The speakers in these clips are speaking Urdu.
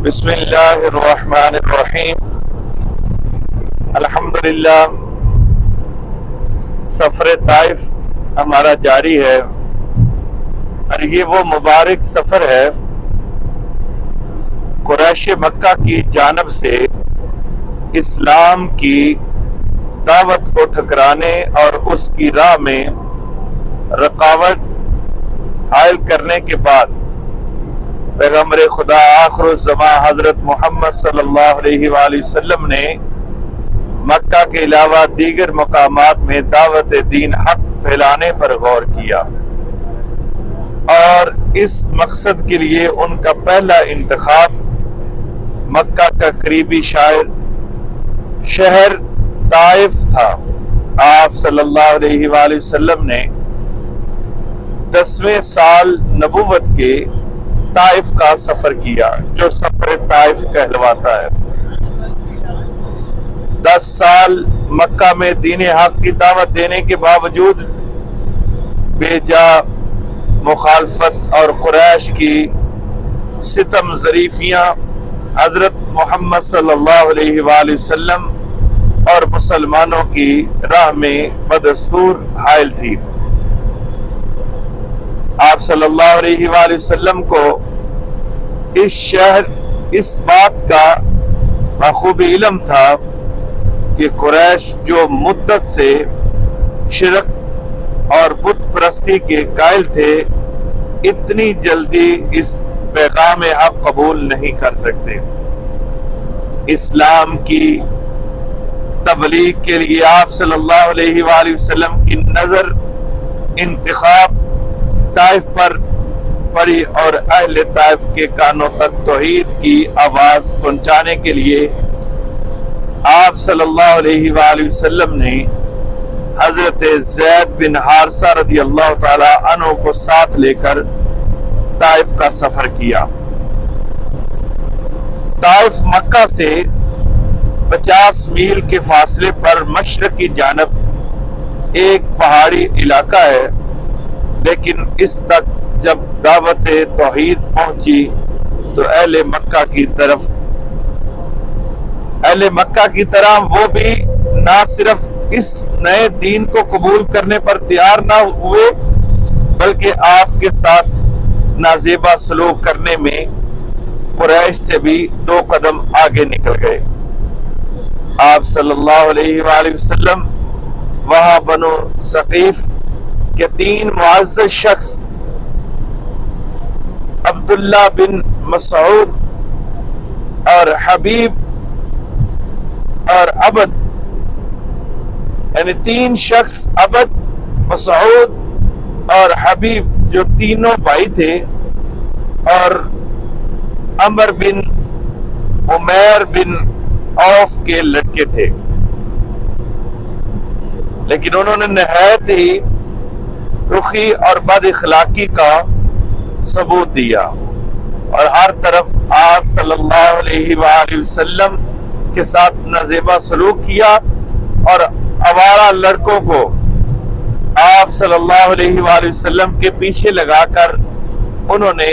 بسم اللہ الرحمن الرحیم۔ الحمدللہ، سفر طائف ہمارا جاری ہے اور یہ وہ مبارک سفر ہے قریش مکہ کی جانب سے اسلام کی دعوت کو ٹھکرانے اور اس کی راہ میں رکاوٹ حائل کرنے کے بعد پیغمبر خدا آخر الزمان حضرت محمد صلی اللہ علیہ وآلہ وسلم نے مکہ کے علاوہ دیگر مقامات میں دعوت دین حق پھیلانے پر غور کیا، اور اس مقصد کے لیے ان کا پہلا انتخاب مکہ کا قریبی شہر طائف تھا۔ آپ صلی اللہ علیہ وآلہ وسلم نے 10ویں سال نبوت کے طائف کا سفر کیا، جو سفر طائف کہلواتا ہے۔ 10 سال مکہ میں دین حق کی دعوت دینے کے باوجود بے جا مخالفت اور قریش کی ستم ظریفیاں حضرت محمد صلی اللہ علیہ وآلہ وسلم اور مسلمانوں کی راہ میں بدستور حائل تھی۔ آپ صلی اللہ علیہ وآلہ وسلم کو اس بات کا بخوبی علم تھا کہ قریش جو مدت سے شرک اور بت پرستی کے قائل تھے، اتنی جلدی اس پیغام حق قبول نہیں کر سکتے۔ اسلام کی تبلیغ کے لیے آپ صلی اللہ علیہ وآلہ وسلم کی نظر انتخاب طائف پر پڑی، اور اہل طائف کے کانوں تک توحید کی آواز پہنچانے کے لیے آپ صلی اللہ علیہ وآلہ وسلم نے حضرت زید بن حارثہ رضی اللہ تعالی عنہ کو ساتھ لے کر طائف کا سفر کیا۔ طائف مکہ سے 50 میل کے فاصلے پر مشرق کی جانب ایک پہاڑی علاقہ ہے، لیکن اس تک جب دعوت توحید پہنچی تو اہل مکہ کی طرح وہ بھی نہ صرف اس نئے دین کو قبول کرنے پر تیار نہ ہوئے، بلکہ آپ کے ساتھ نازیبا سلوک کرنے میں قریش سے بھی 2 قدم آگے نکل گئے۔ آپ صلی اللہ علیہ وآلہ وسلم وہاں بنو ثقیف کے 3 معزز شخص عبداللہ بن مسعود اور حبیب اور عبد، یعنی 3 شخص عبد، مسعود اور حبیب، جو تینوں بھائی تھے، اور عمر بن عمیر بن عوف کے لڑکے تھے، لیکن انہوں نے نہایت ہی رخی اور بد اخلاقی کا ثبوت دیا، اور ہر طرف آپ صلی اللہ علیہ وآلہ وسلم کے ساتھ نازیبا سلوک کیا، اور آوارہ لڑکوں کو آپ صلی اللہ علیہ وآلہ وسلم کے پیچھے لگا کر انہوں نے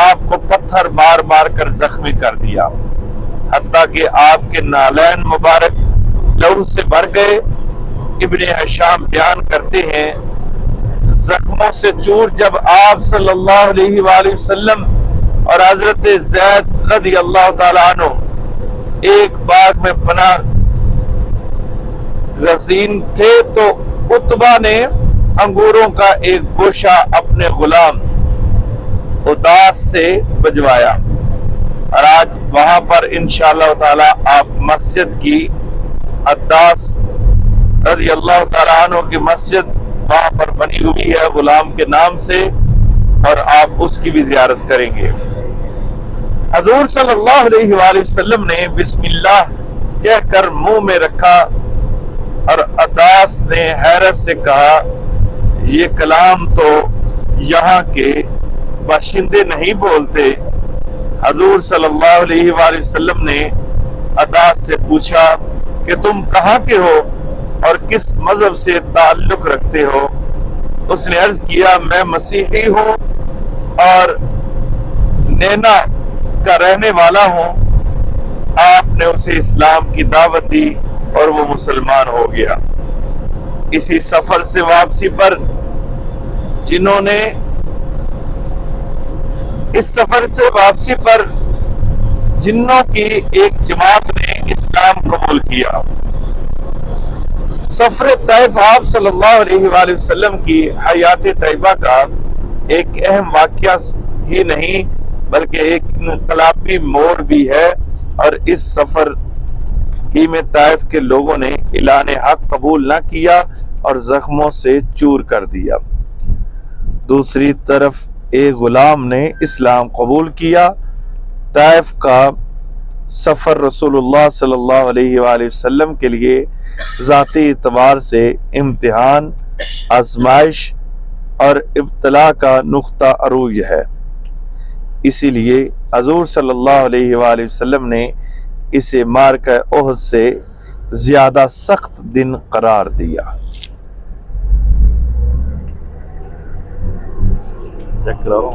آپ کو پتھر مار مار کر زخمی کر دیا، حتیٰ کہ آپ کے نالین مبارک لہو سے بھر گئے۔ ابن ہشام بیان کرتے ہیں، زخموں سے چور جب آپ صلی اللہ علیہ وآلہ وسلم اور حضرت زید رضی اللہ تعالی عنہ ایک باغ میں پناہ گزین تھے تو عتبہ نے انگوروں کا ایک گوشہ اپنے غلام اداس سے بجوایا، اور آج وہاں پر انشاءاللہ تعالی آپ مسجد کی اداس رضی اللہ تعالی عنہ کی مسجد وہاں پر بنی ہوئی ہے غلام کے نام سے، اور آپ اس کی بھی زیارت کریں گے۔ حضور صلی اللہ علیہ وآلہ وسلم نے بسم اللہ کہہ کر منہ میں رکھا، اور اداس نے حیرت سے کہا، یہ کلام تو یہاں کے باشندے نہیں بولتے۔ حضور صلی اللہ علیہ وآلہ وسلم نے اداس سے پوچھا کہ تم کہاں کے ہو اور کس مذہب سے تعلق رکھتے ہو؟ اس نے عرض کیا، میں مسیحی ہوں اور نینا کا رہنے والا ہوں، آپ نے اسے اسلام کی دعوت دی اور وہ مسلمان ہو گیا۔ اسی سفر سے واپسی پر جنوں کی ایک جماعت نے اسلام قبول کیا۔ سفر طائف آپ صلی اللہ علیہ وآلہ وسلم کی حیات طیبہ کا ایک اہم واقعہ ہی نہیں بلکہ ایک انقلابی موڑ بھی ہے، اور اس سفر ہی میں طائف کے لوگوں نے اعلان حق قبول نہ کیا اور زخموں سے چور کر دیا۔ دوسری طرف ایک غلام نے اسلام قبول کیا۔ طائف کا سفر رسول اللہ صلی اللہ علیہ وآلہ وسلم کے لیے ذاتی اعتبار سے امتحان، آزمائش اور ابتلاء کا نقطہ عروج ہے۔ اسی لیے حضور صلی اللہ علیہ وآلہ وسلم نے اسے معرکہ احد سے زیادہ سخت دن قرار دیا۔ چیک کراؤ۔